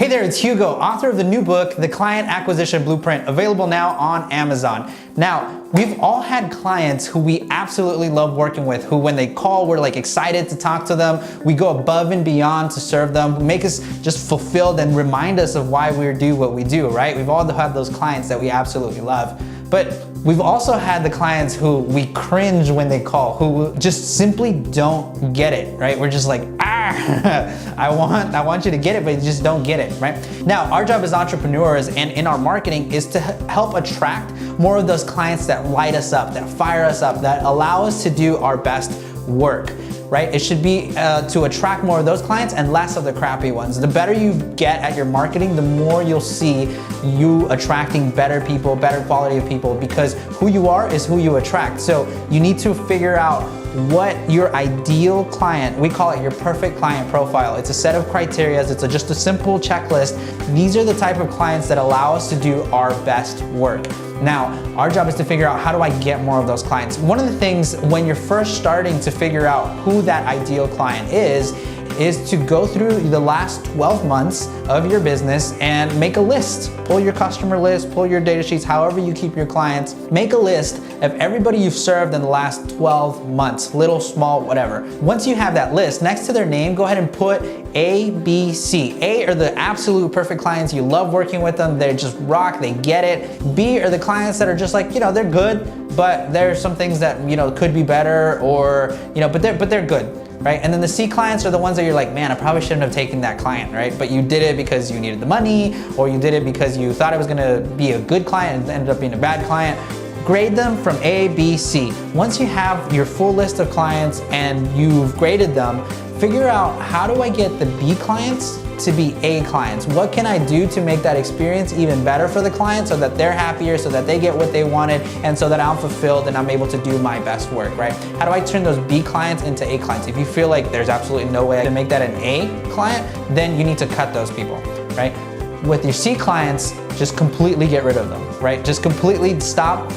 Hey there, it's Hugo, author of the new book, The Client Acquisition Blueprint, available now on Amazon. Now, we've all had clients who we absolutely love working with, who when they call, we're like excited to talk to them. We go above and beyond to serve them, make us just fulfilled and remind us of why we do what we do, right? We've all had those clients that we absolutely love. But we've also had the clients who we cringe when they call, who just simply don't get it, right? We're just like, I want you to get it, but you just don't get it, right? Now, our job as entrepreneurs and in our marketing is to help attract more of those clients that light us up, that fire us up, that allow us to do our best work, right? It should be to attract more of those clients and less of the crappy ones. The better you get at your marketing, the more you'll see you attracting better people, better quality of people, because who you are is who you attract. So you need to figure out what your ideal client, we call it your perfect client profile. It's a set of criteria, it's just a simple checklist. These are the type of clients that allow us to do our best work. Now, our job is to figure out, how do I get more of those clients? One of the things when you're first starting to figure out who that ideal client is to go through the last 12 months of your business and make a list. Pull your customer list, pull your data sheets, however you keep your clients. Make a list of everybody you've served in the last 12 months, little, small, whatever. Once you have that list, next to their name, go ahead and put A, B, C. A are the absolute perfect clients. You love working with them. They just rock, they get it. B are the clients that are just like, they're good, but there's some things that, could be better, or, but they're good. Right? And then the C clients are the ones that you're like, man, I probably shouldn't have taken that client, right? But you did it because you needed the money, or you did it because you thought it was gonna be a good client and ended up being a bad client. Grade them from A, B, C. Once you have your full list of clients and you've graded them, figure out, how do I get the B clients to be A clients? What can I do to make that experience even better for the client so that they're happier, so that they get what they wanted, and so that I'm fulfilled and I'm able to do my best work, right? How do I turn those B clients into A clients? If you feel like there's absolutely no way to make that an A client, then you need to cut those people, right? With your C clients, just completely get rid of them, right? Just completely stop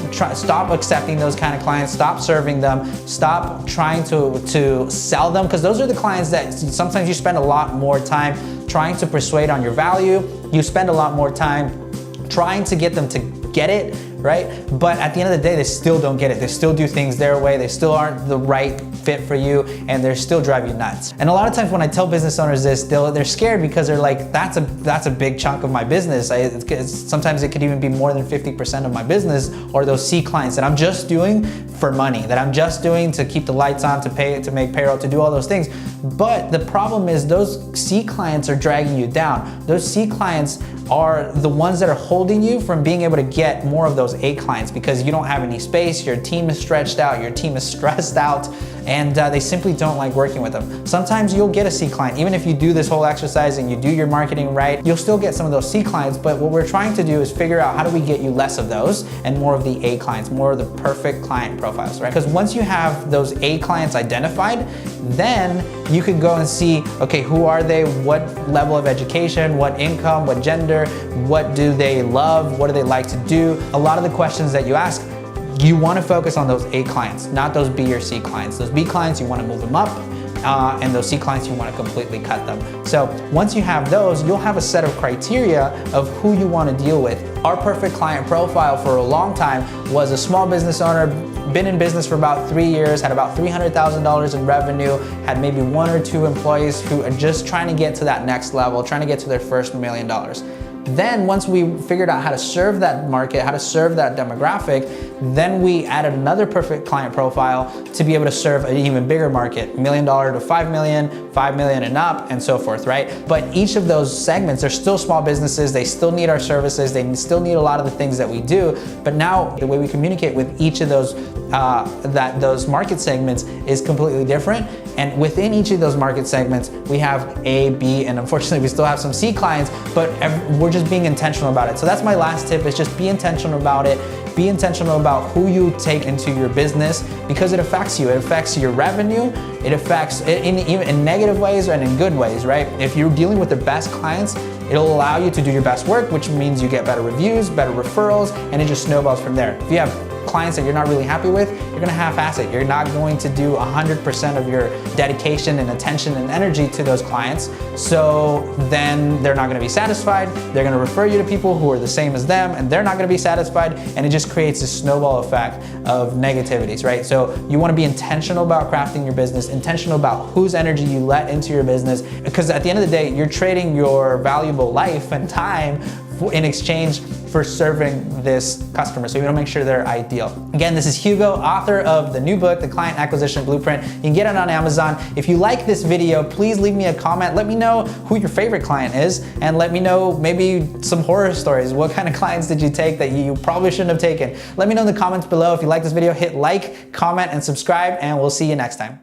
accepting those kind of clients, stop serving them, stop trying to sell them, because those are the clients that sometimes you spend a lot more time trying to persuade on your value. You spend a lot more time trying to get them to get it, right? But at the end of the day, they still don't get it. They still do things their way. They still aren't the right fit for you, and they still drive you nuts. And a lot of times when I tell business owners this, they're scared, because they're like, that's a big chunk of my business. Sometimes it could even be more than 50% of my business, or those C clients that I'm just doing for money, that I'm just doing to keep the lights on, to make payroll, to do all those things. But the problem is those C clients are dragging you down. Those C clients are the ones that are holding you from being able to get more of those A clients, because you don't have any space, your team is stretched out, your team is stressed out, and they simply don't like working with them. Sometimes you'll get a C client. Even if you do this whole exercise and you do your marketing right, you'll still get some of those C clients, but what we're trying to do is figure out, how do we get you less of those and more of the A clients, more of the perfect client profiles, right? Because once you have those A clients identified, then you can go and see, okay, who are they? What level of education, what income, what gender, what do they love? What do they like to do? A lot of the questions that you ask, you want to focus on those A clients, not those B or C clients. Those B clients, you want to move them up, and those C clients, you want to completely cut them. So once you have those, you'll have a set of criteria of who you want to deal with. Our perfect client profile for a long time was a small business owner, been in business for about 3 years, had about $300,000 in revenue, had maybe 1 or 2 employees who are just trying to get to that next level, trying to get to their first $1 million. Then once we figured out how to serve that market, how to serve that demographic, then we added another perfect client profile to be able to serve an even bigger market, $1 million to 5 million, 5 million and up, and so forth, right? But each of those segments, they're still small businesses, they still need our services, they still need a lot of the things that we do, but now the way we communicate with each of those those market segments is completely different. And within each of those market segments, we have A, B, and unfortunately we still have some C clients, but we're just being intentional about it. So that's my last tip, is just be intentional about it. Be intentional about who you take into your business, because it affects you. It affects your revenue. It affects in negative ways and in good ways, right? If you're dealing with the best clients, it'll allow you to do your best work, which means you get better reviews, better referrals, and it just snowballs from there. If you have clients that you're not really happy with, you're gonna half-ass it. You're not going to do 100% of your dedication and attention and energy to those clients. So then they're not gonna be satisfied. They're gonna refer you to people who are the same as them, and they're not gonna be satisfied, and it just creates a snowball effect of negativities, right? So you wanna be intentional about crafting your business, intentional about whose energy you let into your business, because at the end of the day, you're trading your valuable life and time in exchange for serving this customer. So you wanna make sure they're ideal. Again, this is Hugo, author of the new book, The Client Acquisition Blueprint. You can get it on Amazon. If you like this video, please leave me a comment. Let me know who your favorite client is, and let me know maybe some horror stories. What kind of clients did you take that you probably shouldn't have taken? Let me know in the comments below. If you like this video, hit like, comment, and subscribe, and we'll see you next time.